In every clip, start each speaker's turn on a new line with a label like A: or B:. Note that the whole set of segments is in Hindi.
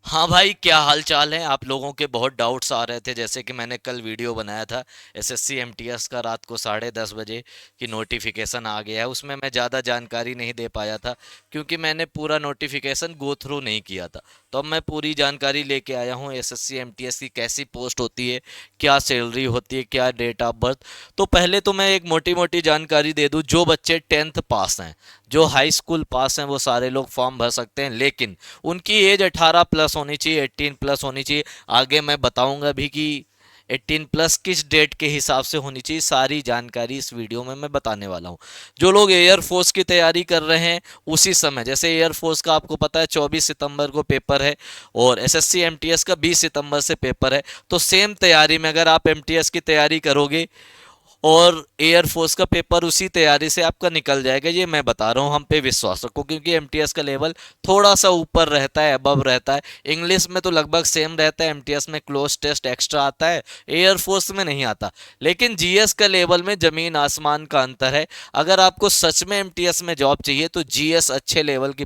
A: हाँ भाई, क्या हाल चाल है? आप लोगों के बहुत डाउट्स आ रहे थे, जैसे कि मैंने कल वीडियो बनाया था एसएससी एमटीएस का, रात को 10:30 बजे की नोटिफिकेशन आ गया है। उसमें मैं ज़्यादा जानकारी नहीं दे पाया था क्योंकि मैंने पूरा नोटिफिकेशन गो थ्रू नहीं किया था। तो अब मैं पूरी जानकारी लेके आया हूँ एसएससी एमटीएस की, कैसी पोस्ट होती है, क्या सैलरी होती है, क्या डेट ऑफ बर्थ। तो पहले तो मैं एक मोटी मोटी जानकारी दे दूँ। जो बच्चे 10th पास हैं, जो हाई स्कूल पास हैं, वो सारे लोग फॉर्म भर सकते हैं, लेकिन उनकी एज 18+ होनी चाहिए, 18+ होनी चाहिए। आगे मैं बताऊंगा भी कि 18+ किस डेट के हिसाब से होनी चाहिए। सारी जानकारी इस वीडियो में मैं बताने वाला हूँ। जो लोग एयरफोर्स की तैयारी कर रहे हैं, उसी समय, जैसे एयरफोर्स का आपको पता है 24 सितंबर को पेपर है और एसएससी एमटीएस का 20 सितंबर से पेपर है। तो सेम तैयारी में अगर आप एमटीएस की तैयारी करोगे और एयरफोर्स का पेपर उसी तैयारी से आपका निकल जाएगा, ये मैं बता रहा हूँ। हम पे विश्वास रखो, क्योंकि एमटीएस का लेवल थोड़ा सा ऊपर रहता है, अबव रहता है। इंग्लिश में तो लगभग सेम रहता है, एमटीएस में क्लोज टेस्ट एक्स्ट्रा आता है, एयरफोर्स में नहीं आता। लेकिन जीएस का लेवल में जमीन आसमान का अंतर है। अगर आपको सच में एमटीएस में जॉब चाहिए तो जीएस अच्छे लेवल की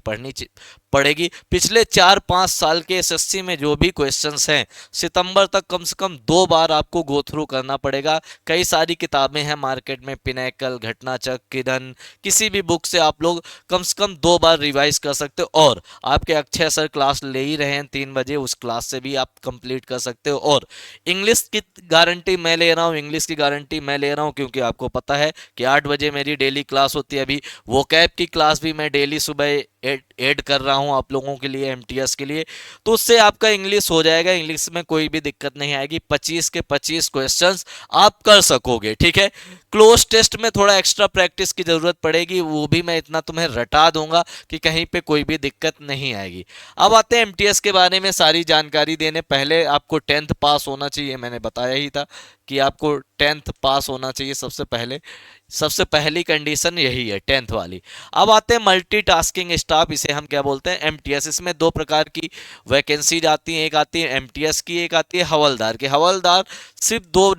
A: पड़ेगी। पिछले 4-5 साल के एसएससी में जो भी क्वेश्चंस हैं, सितंबर तक कम से कम 2 बार आपको गो थ्रू करना पड़ेगा। कई सारी किताबें हैं मार्केट में, पिनेकल, घटनाचक, किरण, किसी भी बुक से आप लोग कम से कम 2 बार रिवाइज कर सकते हो। और आपके अक्षय सर क्लास ले ही रहे हैं 3 बजे, उस क्लास से भी आप कंप्लीट कर सकते हो। और इंग्लिश की गारंटी मैं ले रहा हूँ, इंग्लिश की गारंटी मैं ले रहा हूँ, क्योंकि आपको पता है कि 8 बजे मेरी डेली क्लास होती है। अभी वो कैब की क्लास भी मैं डेली सुबह ऐड कर रहा हूं आप लोगों के लिए, एमटीएस के लिए। तो उससे आपका इंग्लिश हो जाएगा, इंग्लिश में कोई भी दिक्कत नहीं आएगी। 25 के 25 क्वेश्चंस आप कर सकोगे, ठीक है। क्लोज टेस्ट में थोड़ा एक्स्ट्रा प्रैक्टिस की जरूरत पड़ेगी, वो भी मैं इतना तुम्हें रटा दूंगा कि कहीं पे कोई भी दिक्कत नहीं आएगी। अब आते हैं एमटीएस के बारे में सारी जानकारी देने। पहले आपको 10th पास होना चाहिए, मैंने बताया ही था कि आपको 10th पास होना चाहिए सबसे पहले। सबसे पहली कंडीशन यही है, 10th वाली। अब आते हैं मल्टीटास्किंग स्टाफ, इसे हम क्या बोलते हैं, एमटीएस। इसमें 2 प्रकार की वैकेंसीज आती हैं, एक आती है एमटीएस की, एक आती है हवलदार की। हवलदार सिर्फ दो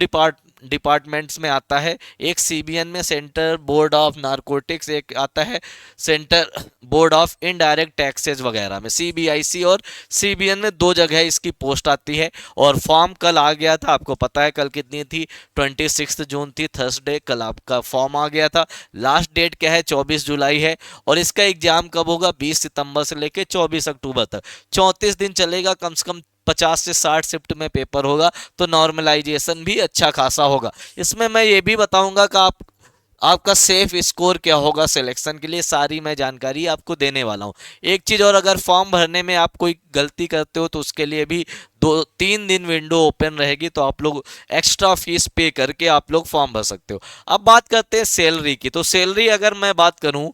A: डिपार्टमेंट्स में आता है। एक सीबीएन में, सेंटर बोर्ड ऑफ नारकोटिक्स, एक आता है centre board of indirect taxes वगैरह में, सीबीआईसी। और सीबीएन में 2 जगह इसकी पोस्ट आती है। और फॉर्म कल आ गया था, आपको पता है कल कितनी थी, 26 जून थी, थर्सडे। कल आपका फॉर्म आ गया था। लास्ट डेट क्या है, 24 जुलाई है। और इसका एग्जाम कब होगा, 20 सितंबर से लेकर 24 अक्टूबर तक, 34 दिन चलेगा। कम से कम 50 से 60 शिफ्ट में पेपर होगा। तो नॉर्मलाइजेशन भी अच्छा खासा होगा। इसमें मैं ये भी बताऊंगा कि आपका सेफ स्कोर क्या होगा सिलेक्शन के लिए, सारी मैं जानकारी आपको देने वाला हूँ। एक चीज और, अगर फॉर्म भरने में आप कोई गलती करते हो तो उसके लिए भी 2-3 दिन विंडो ओपन रहेगी, तो आप लोग एक्स्ट्रा फीस पे करके आप लोग फॉर्म भर सकते हो। अब बात करते हैं सैलरी की। तो सैलरी अगर मैं बात करूं,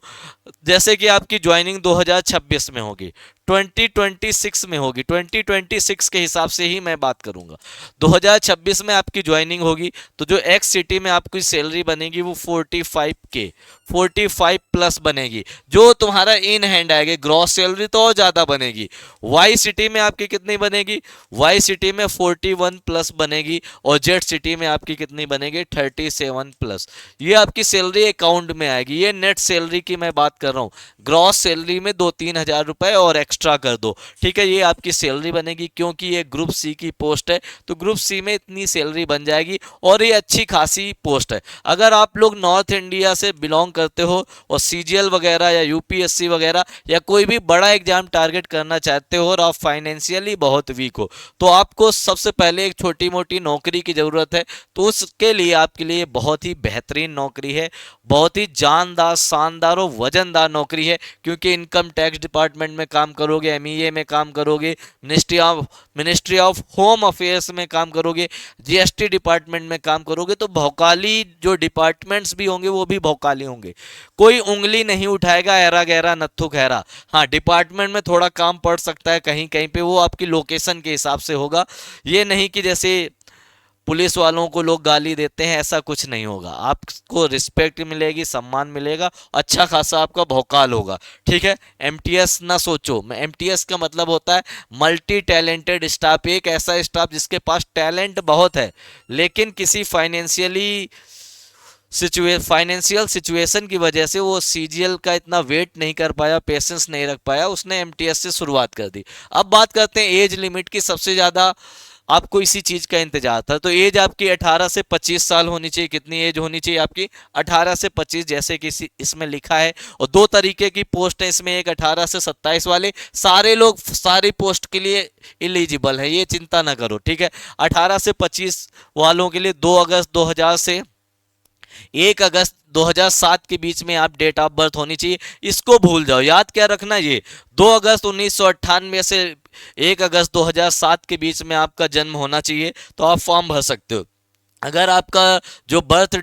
A: जैसे कि आपकी ज्वाइनिंग 2026 में होगी, 2026 में होगी, 2026 के हिसाब से ही मैं बात करूंगा। 2026 में आपकी ज्वाइनिंग होगी, तो जो एक्स सिटी में आपकी सैलरी बनेगी वो 45K, 45+ बनेगी। जो तुम्हारा इन हैंड आएगी ग्रॉस सैलरी तो और ज़्यादा बनेगी। वाई सिटी में आपकी कितनी बनेगी, वाई सिटी में 41+ बनेगी। और जेड सिटी में आपकी कितनी बनेगी, 37+। ये आपकी सैलरी अकाउंट में आएगी। ये नेट सैलरी की मैं बात कर रहा हूँ। ग्रॉस सैलरी में 2-3 हज़ार रुपए और एक्स्ट्रा कर दो, ठीक है, ये आपकी सैलरी बनेगी। क्योंकि ये ग्रुप सी की पोस्ट है, तो ग्रुप सी में इतनी सैलरी बन जाएगी और ये अच्छी खासी पोस्ट है। अगर आप लोग नॉर्थ इंडिया से बिलोंग करते हो और सीजीएल वगैरह या यूपीएससी वगैरह या कोई भी बड़ा एग्जाम टारगेट करना चाहते हो और आप फाइनेंशियली बहुत वीक हो, तो आपको सबसे पहले एक छोटी मोटी नौकरी की ज़रूरत है। तो उसके लिए आपके लिए बहुत ही बेहतरीन नौकरी है, बहुत ही जानदार, शानदार और वजनदार नौकरी है। क्योंकि इनकम टैक्स डिपार्टमेंट में काम करोगे, एमईए में काम करोगे, मिनिस्ट्री ऑफ होम अफेयर्स में काम करोगे, जीएसटी डिपार्टमेंट में काम करोगे। तो भौकाली जो डिपार्टमेंट्स भी होंगे वो भी भौकाली होंगे। कोई उंगली नहीं उठाएगा ऐरा गैरा नत्थु खैरा। हाँ, डिपार्टमेंट में थोड़ा काम पड़ सकता है कहीं कहीं पे, वो आपकी लोकेशन के हिसाब से होगा। ये नहीं कि जैसे पुलिस वालों को लोग गाली देते हैं, ऐसा कुछ नहीं होगा। आपको रिस्पेक्ट मिलेगी, सम्मान मिलेगा, अच्छा खासा आपका भौकाल होगा, ठीक है। एमटीएस ना सोचो, मैं एमटीएस का मतलब होता है मल्टी टैलेंटेड स्टाफ। एक ऐसा स्टाफ जिसके पास टैलेंट बहुत है, लेकिन किसी फाइनेंशियली फाइनेंशियल सिचुएशन की वजह से वो सीजीएल का इतना वेट नहीं कर पाया, पेशेंस नहीं रख पाया, उसने एमटीएस से शुरुआत कर दी। अब बात करते हैं एज लिमिट की। सबसे ज्यादा आपको इसी चीज का इंतजार था, तो एज आपकी 18 से 25 साल होनी चाहिए। कितनी एज होनी चाहिए आपकी? 18 से 25, जैसे कि इसमें लिखा है। और दो तरीके की पोस्ट है इसमें, एक 18 से 27 वाले, सारे लोग सारी पोस्ट के लिए एलिजिबल है, ये चिंता ना करो, ठीक है। 18 से 25 वालों के लिए 2 अगस्त 2000 से 1 अगस्त 2007 के बीच में आप डेट ऑफ बर्थ होनी चाहिए। इसको भूल जाओ, याद क्या रखना, ये 2 अगस्त 1998 से 1 अगस्त 2007 के बीच में आपका जन्म होना चाहिए, तो आप फॉर्म भर सकते हो। अगर आपका जो बर्थ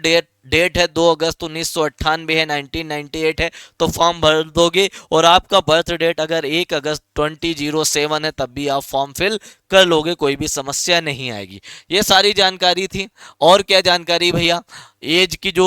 A: डेट है 2 अगस्त 1998 है, 1998 है, तो फॉर्म भर दोगे। और आपका बर्थ डेट अगर 1 अगस्त 2007 है, तब भी आप फॉर्म फिल कर लोगे, कोई भी समस्या नहीं आएगी। ये सारी जानकारी थी। और क्या जानकारी भैया? एज की जो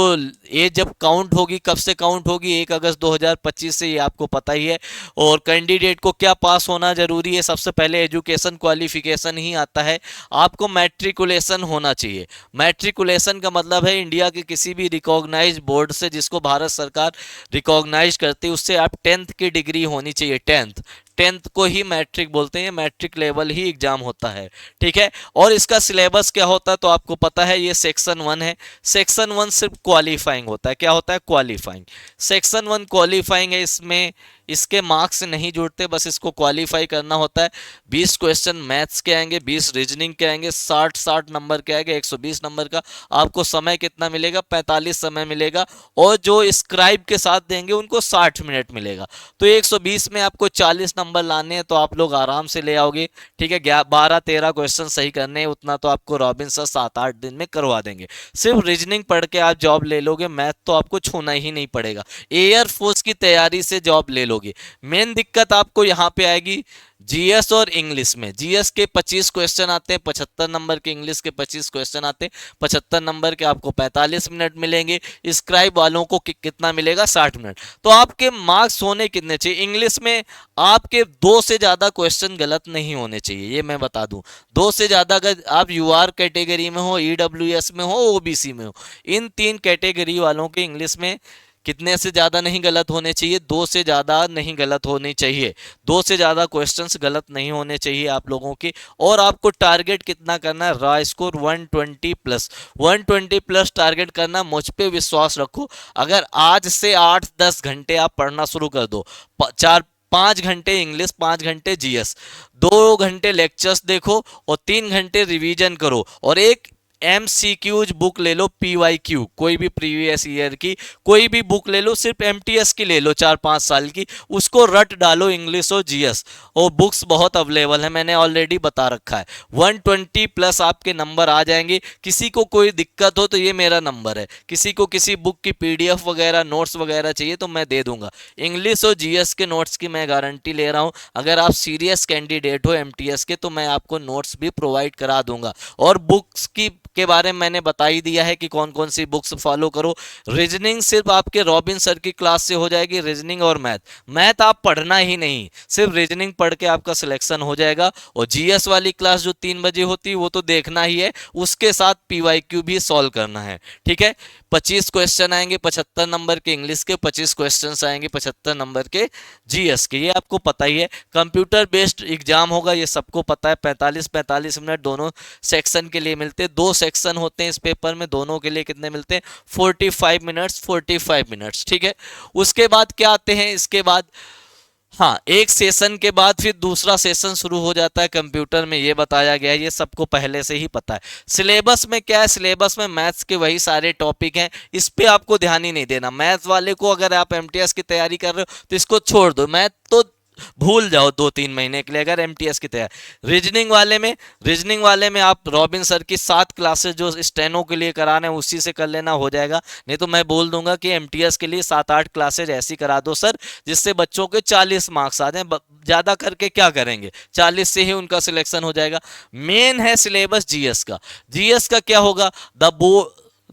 A: एज जब काउंट होगी, कब से काउंट होगी? 1 अगस्त 2025 से, ये आपको पता ही है। और कैंडिडेट को क्या पास होना जरूरी है? सबसे पहले एजुकेशन क्वालिफिकेशन ही आता है। आपको मैट्रिकुलेशन होना चाहिए। मैट्रिकुलेशन का मतलब है इंडिया के किसी भी रिकॉग्नाइज बोर्ड से, जिसको भारत सरकार रिकॉग्नाइज करती है, उससे आप 10th की डिग्री होनी चाहिए। 10th को ही मैट्रिक बोलते हैं, मैट्रिक लेवल ही एग्जाम होता है, ठीक है। और इसका सिलेबस क्या होता है तो आपको पता है, ये सेक्शन 1 है। सेक्शन 1 सिर्फ क्वालिफाइंग होता है। क्या होता है? क्वालिफाइंग। सेक्शन 1 क्वालिफाइंग है। इसमें इसके मार्क्स नहीं जुड़ते, बस इसको क्वालिफाई करना होता है। 20 क्वेश्चन मैथ्स के आएंगे, 20 रीजनिंग के आएंगे, 60 नंबर के आएंगे, 120 नंबर का। आपको समय कितना मिलेगा? 45 समय मिलेगा। और जो स्क्राइब के साथ देंगे उनको 60 मिनट मिलेगा। तो 120 में आपको 40 नंबर लाने हैं, तो आप लोग आराम से ले आओगे, ठीक है। 12-13 क्वेश्चन सही करने हैं, उतना तो आपको रॉबिन सर 7-8 दिन में करवा देंगे। सिर्फ रीजनिंग पढ़ के आप जॉब ले लोगे, मैथ तो आपको छूना ही नहीं पड़ेगा। एयरफोर्स की तैयारी से जॉब ले लोगे। मेन दिक्कत आपको यहाँ पे आएगी जीएस और इंग्लिश में। जीएस के 25 क्वेश्चन आते हैं 75 नंबर के, इंग्लिश के 25 क्वेश्चन आते हैं 75 नंबर के, आपको 45 मिनट मिलेंगे। स्क्राइब वालों को कितना मिलेगा? 60 मिनट। तो आपके मार्क्स होने कितने चाहिए? इंग्लिश में आपके 2 से ज्यादा क्वेश्चन गलत नहीं होने चाहिए, ये मैं बता दूं। 2 से ज्यादा, अगर आप यूआर कैटेगरी में हो, ईडब्ल्यूएस में हो, ओबीसी में हो, इन 3 कैटेगरी वालों के इंग्लिश में कितने से ज्यादा नहीं गलत होने चाहिए? 2 से ज्यादा नहीं गलत होने चाहिए। 2 से ज्यादा क्वेश्चंस गलत नहीं होने चाहिए आप लोगों के। और आपको टारगेट कितना करना है? Raw score 120 plus. 120 plus target करना। मुझ पे विश्वास रखो, अगर आज से 8-10 घंटे आप पढ़ना शुरू कर दो, 4-5 घंटे इंग्लिश, 5 घंटे जीएस, 2 घंटे लेक्चर्स देखो और 3 घंटे रिवीजन करो, और एक एमसीक्यूज बुक ले लो, पीवाईक्यू, कोई भी प्रीवियस ईयर की कोई भी बुक ले लो, सिर्फ एमटीएस की ले लो 4-5 साल की, उसको रट डालो, इंग्लिश और जीएस। और बुक्स बहुत अवेलेबल है, मैंने ऑलरेडी बता रखा है। 120 प्लस आपके नंबर आ जाएंगे। किसी को कोई दिक्कत हो तो ये मेरा नंबर है, किसी को किसी बुक की पीडीएफ वगैरह, नोट्स वगैरह चाहिए तो मैं दे दूंगा। इंग्लिश और जीएस के नोट्स की मैं गारंटी ले रहा हूं। अगर आप सीरियस कैंडिडेट हो एमटीएस के, तो मैं आपको नोट्स भी प्रोवाइड करा दूंगा। और बुक्स की के बारे में मैंने बता ही दिया है कि कौन कौन सी बुक्स फॉलो करो। रीजनिंग सिर्फ आपके रॉबिन सर की क्लास से हो जाएगी, रीजनिंग और मैथ। मैथ आप पढ़ना ही नहीं, सिर्फ रीजनिंग पढ़ के आपका सिलेक्शन हो जाएगा। और जीएस वाली क्लास जो 3 बजे होती है वो तो देखना ही है, उसके साथ पीवाईक्यू भी सॉल्व करना है, ठीक है। 25 क्वेश्चन आएंगे 75 नंबर के इंग्लिश के, 25 क्वेश्चन आएंगे 75 नंबर के जीएस के, ये आपको पता ही है। कंप्यूटर बेस्ड एग्जाम होगा, ये सबको पता है। 45-45 मिनट दोनों सेक्शन के लिए मिलते हैं। 2 सेक्शन होते हैं इस पेपर में, दोनों के लिए कितने मिलते हैं? 45 मिनट्स, 45 मिनट्स, ठीक है। उसके बाद क्या आते हैं? इसके बाद हाँ, एक सेशन के बाद फिर दूसरा सेशन शुरू हो जाता है कंप्यूटर में, ये बताया गया है, ये सबको पहले से ही पता है। सिलेबस में क्या है? सिलेबस में मैथ्स के वही सारे टॉपिक हैं, इस पे आपको ध्यान ही नहीं देना। मैथ्स वाले को, अगर आप एमटीएस की तैयारी कर रहे हो तो इसको छोड़ दो, मैथ तो भूल जाओ 2-3 महीने के लिए, अगर एमटीएस की तैयारी। रीजनिंग वाले में आप रॉबिन सर की 7 क्लासेस जो स्टेनो के लिए करा रहे हैं उसी से कर लेना, हो जाएगा। नहीं तो मैं बोल दूंगा कि एमटीएस के लिए 7-8 क्लासेज ऐसी करा दो सर, जिससे बच्चों के 40 मार्क्स आ जाए। ज्यादा करके क्या करेंगे? 40 से ही उनका सिलेक्शन हो जाएगा। मेन है सिलेबस जीएस का। जीएस का क्या होगा?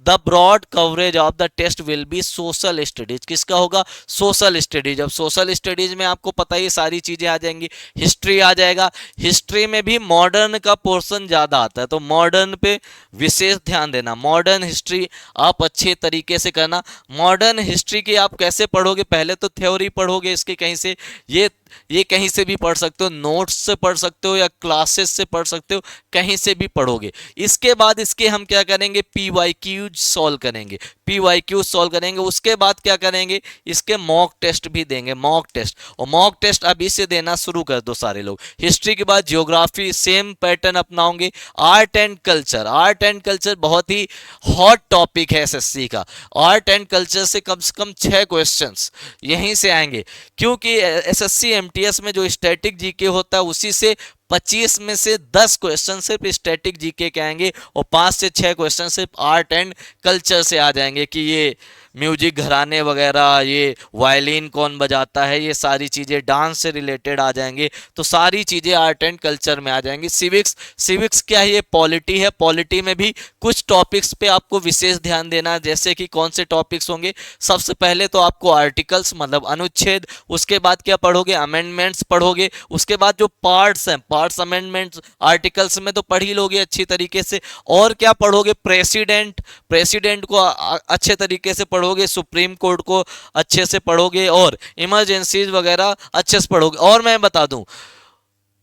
A: The broad coverage of the test will be social studies. किसका होगा? Social studies. अब सोशल स्टडीज में आपको पता ही सारी चीजें आ जाएंगी। हिस्ट्री आ जाएगा, हिस्ट्री में भी मॉडर्न का पोर्शन ज्यादा आता है, तो मॉडर्न पे विशेष ध्यान देना। मॉडर्न हिस्ट्री आप अच्छे तरीके से करना। मॉडर्न हिस्ट्री की आप कैसे पढ़ोगे? पहले तो थ्योरी पढ़ोगे इसके कहीं से, ये कहीं से भी पढ़ सकते हो, नोट्स से पढ़ सकते हो या क्लासेस से पढ़ सकते हो, कहीं से भी पढ़ोगे। इसके बाद इसके हम क्या करेंगे? पीवाईक्यूज सॉल्व करेंगे, पीवाईक्यूज सॉल्व करेंगे। उसके बाद क्या करेंगे? इसके मॉक टेस्ट भी देंगे, मॉक टेस्ट। और मॉक टेस्ट अभी से देना शुरू कर दो सारे लोग। हिस्ट्री के बाद ज्योग्राफी, सेम पैटर्न अपनाओगे। Art and culture, art and culture बहुत ही हॉट टॉपिक है एसएससी का। आर्ट एंड कल्चर से कम 6 क्वेश्चंस यहीं से आएंगे, क्योंकि एसएससी एमटीएस में जो स्टैटिक जीके होता है उसी से 25 में से 10 क्वेश्चन सिर्फ स्टैटिक जीके के आएंगे और 5 से 6 क्वेश्चन सिर्फ आर्ट एंड कल्चर से आ जाएंगे कि ये म्यूजिक घराने वगैरह, ये वायलिन कौन बजाता है, ये सारी चीज़ें डांस से रिलेटेड आ जाएंगे। तो सारी चीज़ें आर्ट एंड कल्चर में आ जाएंगी। सिविक्स, सिविक्स क्या है? ये पॉलिटी है। पॉलिटी में भी कुछ टॉपिक्स पे आपको विशेष ध्यान देना है, जैसे कि कौन से टॉपिक्स होंगे? सबसे पहले तो आपको आर्टिकल्स मतलब अनुच्छेद, उसके बाद क्या पढ़ोगे? अमेंडमेंट्स पढ़ोगे। उसके बाद जो पार्ट्स हैं, पार्ट्स अमेंडमेंट्स आर्टिकल्स में तो पढ़ ही लोगे अच्छी तरीके से। और क्या पढ़ोगे? प्रेसिडेंट, प्रेसिडेंट को अच्छे तरीके से पढ़ोगे, सुप्रीम कोर्ट को अच्छे से पढ़ोगे और इमरजेंसीज वगैरह अच्छे से पढ़ोगे। और मैं बता दूं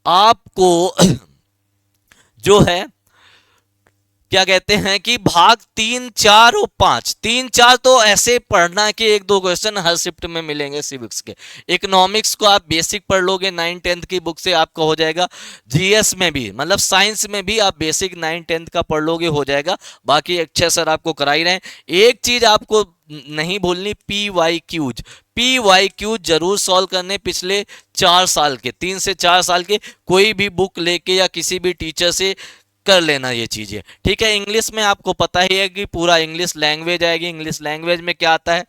A: आपको जो है क्या कहते हैं कि भाग 3, 4 और 5, 3, 4 तो ऐसे पढ़ना कि 1-2 क्वेश्चन हर शिफ्ट में मिलेंगे सिविक्स के। इकोनॉमिक्स को आप बेसिक पढ़ लोगे 9-10 की बुक से, आपका हो जाएगा। जीएस में भी मतलब साइंस में भी आप बेसिक 9-10 का पढ़ लोगे, हो जाएगा। बाकी अच्छे सर आपको करा ही रहे हैं। एक चीज आपको नहीं भूलनी, पीवाईक्यूज, पीवाईक्यूज जरूर सॉल्व करने पिछले 4 साल के, 3 से 4 साल के। कोई भी बुक लेके या किसी भी टीचर से कर लेना ये चीजें, ठीक है। इंग्लिश में आपको पता ही है कि पूरा इंग्लिश लैंग्वेज आएगी। इंग्लिश लैंग्वेज में क्या आता है?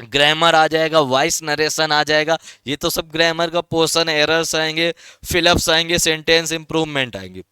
A: ग्रामर आ जाएगा, वॉइस नरेशन आ जाएगा, ये तो सब ग्रामर का पोर्शन। एरर्स आएंगे, फिलअप्स आएंगे, सेंटेंस इंप्रूवमेंट आएंगे।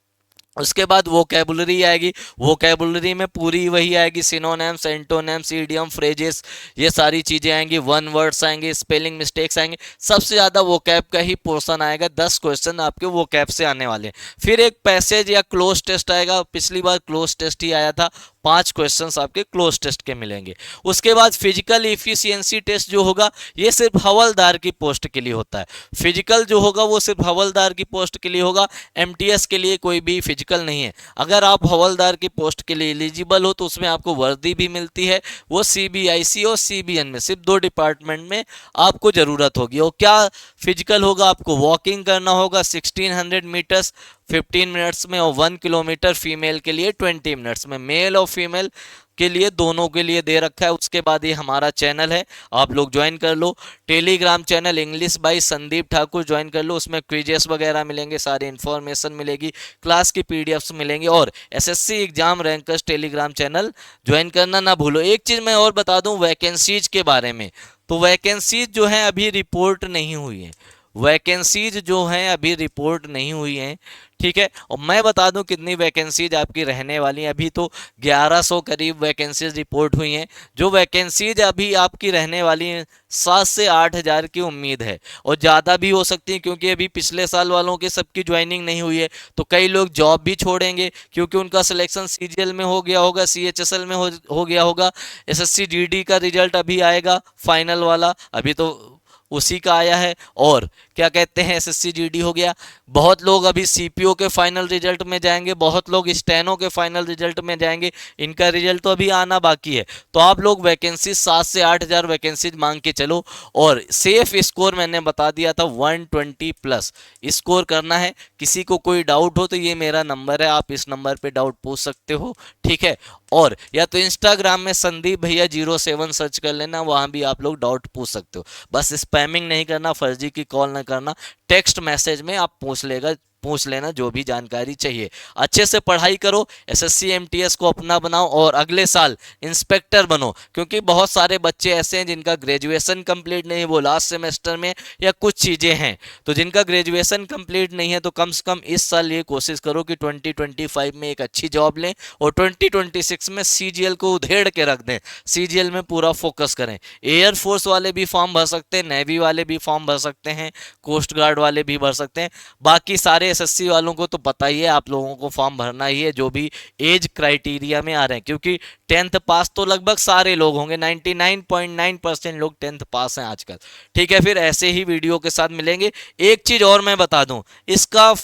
A: उसके बाद वोकैबुलरी आएगी। वोकैबुलरी में पूरी वही आएगी, सिनोनिम्स, एंटोनिम्स, इडियम, फ्रेजेस, ये सारी चीज़ें आएंगी। वन वर्ड्स आएंगे, स्पेलिंग मिस्टेक्स आएंगे। सबसे ज़्यादा वोकैब का ही पोर्शन आएगा। 10 क्वेश्चन आपके वोकैब से आने वाले हैं। फिर एक पैसेज या क्लोज टेस्ट आएगा। पिछली बार क्लोज टेस्ट ही आया था, 5 क्वेश्चंस आपके क्लोज टेस्ट के मिलेंगे। उसके बाद फिजिकल इफिशियंसी टेस्ट जो होगा ये सिर्फ हवलदार की पोस्ट के लिए होता है। फिजिकल जो होगा वो सिर्फ हवलदार की पोस्ट के लिए होगा, एमटीएस के लिए कोई भी फिजिकल नहीं है। अगर आप हवलदार की पोस्ट के लिए एलिजिबल हो तो उसमें आपको वर्दी भी मिलती है, वो सीबीआईसी और सीबीएन में सिर्फ 2 डिपार्टमेंट में आपको ज़रूरत होगी। और क्या फिजिकल होगा? आपको वॉकिंग करना होगा 1600 मीटर्स 15 मिनट्स में और 1 किलोमीटर फीमेल के लिए 20 मिनट्स में। मेल और फीमेल के लिए दोनों के लिए दे रखा है। उसके बाद ये हमारा चैनल है, आप लोग ज्वाइन कर लो। Telegram channel English by Sandeep Thakur join कर लो। उसमें क्विजेस वगैरह मिलेंगे, सारी इन्फॉर्मेशन मिलेगी, क्लास की पीडीएफ्स मिलेंगी। और SSC exam rankers Telegram channel join करना ना भूलो। एक चीज़ मैं और बता दूं वैकेंसीज के बारे में, तो वैकेंसीज जो है अभी रिपोर्ट नहीं हुई है। वैकेंसीज जो हैं अभी रिपोर्ट नहीं हुई हैं, ठीक है। और मैं बता दूं कितनी वैकेंसीज आपकी रहने वाली हैं। अभी तो 1100 करीब वैकेंसीज रिपोर्ट हुई हैं। जो वैकेंसीज अभी आपकी रहने वाली हैं 7 से 8 हज़ार की उम्मीद है, और ज़्यादा भी हो सकती है, क्योंकि अभी पिछले साल वालों की सबकी ज्वाइनिंग नहीं हुई है। तो कई लोग जॉब भी छोड़ेंगे क्योंकि उनका सिलेक्शन सीजीएल में हो गया होगा, सीएचएसएल में हो गया होगा। एसएससी जीडी का रिजल्ट अभी आएगा फाइनल वाला, अभी तो उसी का आया है। और क्या कहते हैं एसएससी जीडी हो गया। बहुत लोग अभी सीपीओ के फाइनल रिजल्ट में जाएंगे, बहुत लोग स्टेनो के फाइनल रिजल्ट में जाएंगे, इनका रिजल्ट तो अभी आना बाकी है। तो आप लोग वैकेंसी 7 से 8 हज़ार वैकेंसीज मांग के चलो। और सेफ स्कोर मैंने बता दिया था 120 प्लस स्कोर करना है। किसी को कोई डाउट हो तो ये मेरा नंबर है, आप इस नंबर पे डाउट पूछ सकते हो, ठीक है। और या तो इंस्टाग्राम में संदीप भैया 07 सर्च कर लेना, वहाँ भी आप लोग डाउट पूछ सकते हो। बस स्पैमिंग नहीं करना, फर्जी की कॉल ना करना, टेक्स्ट मैसेज में आप पूछ लेगा पूछ लेना जो भी जानकारी चाहिए। अच्छे से पढ़ाई करो, एसएससी एमटीएस को अपना बनाओ और अगले साल इंस्पेक्टर बनो, क्योंकि बहुत सारे बच्चे ऐसे हैं जिनका ग्रेजुएशन कंप्लीट नहीं, वो लास्ट सेमेस्टर में या कुछ चीज़ें हैं। तो जिनका ग्रेजुएशन कंप्लीट नहीं है तो कम से कम इस साल ये कोशिश करो कि 2025 में एक अच्छी जॉब लें और 2026 में सीजीएल को उधेड़ के रख दें, सीजीएल में पूरा फोकस करें। एयरफोर्स वाले भी फॉर्म भर सकते हैं, नेवी वाले भी फॉर्म भर सकते हैं, कोस्ट गार्ड वाले भी भर सकते हैं। बाकी सारे एसएससी वालों को तो पता ही है, आप लोगों को फॉर्म भरना ही है जो भी एज क्राइटेरिया में आ रहे हैं, क्योंकि 10th पास तो लगभग सारे लोग होंगे, 99.9% लोग 10th पास हैं आजकल। ठीक है, फिर ऐसे ही वीडियो के साथ मिलेंगे। एक चीज और मैं बता दूं, इसका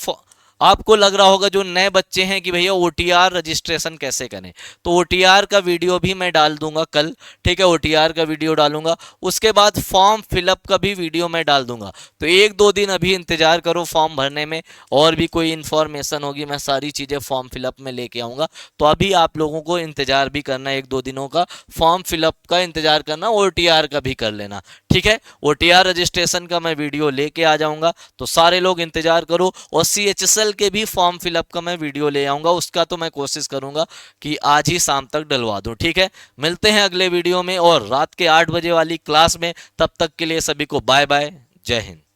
A: आपको लग रहा होगा जो नए बच्चे हैं कि भैया ओटीआर रजिस्ट्रेशन कैसे करें, तो ओटीआर का वीडियो भी मैं डाल दूंगा कल। ठीक है, ओटीआर का वीडियो डालूंगा, उसके बाद फॉर्म फिलअप का भी वीडियो मैं डाल दूंगा। तो एक दो दिन अभी इंतजार करो फॉर्म भरने में, और भी कोई इन्फॉर्मेशन होगी मैं सारी चीज़ें फॉर्म फिलअप में लेके आऊँगा। तो अभी आप लोगों को इंतजार भी करना है, एक दो दिनों का फॉर्म फिलअप का इंतजार करना, ओटीआर का भी कर लेना। ठीक है, ओटीआर रजिस्ट्रेशन का मैं वीडियो लेके आ जाऊंगा, तो सारे लोग इंतजार करो। और सीएचएसएल के भी फॉर्म फिलअप का मैं वीडियो ले आऊंगा, उसका तो मैं कोशिश करूंगा कि आज ही शाम तक डलवा दूं। ठीक है, मिलते हैं अगले वीडियो में और रात के 8 बजे वाली क्लास में। तब तक के लिए सभी को बाय बाय, जय हिंद।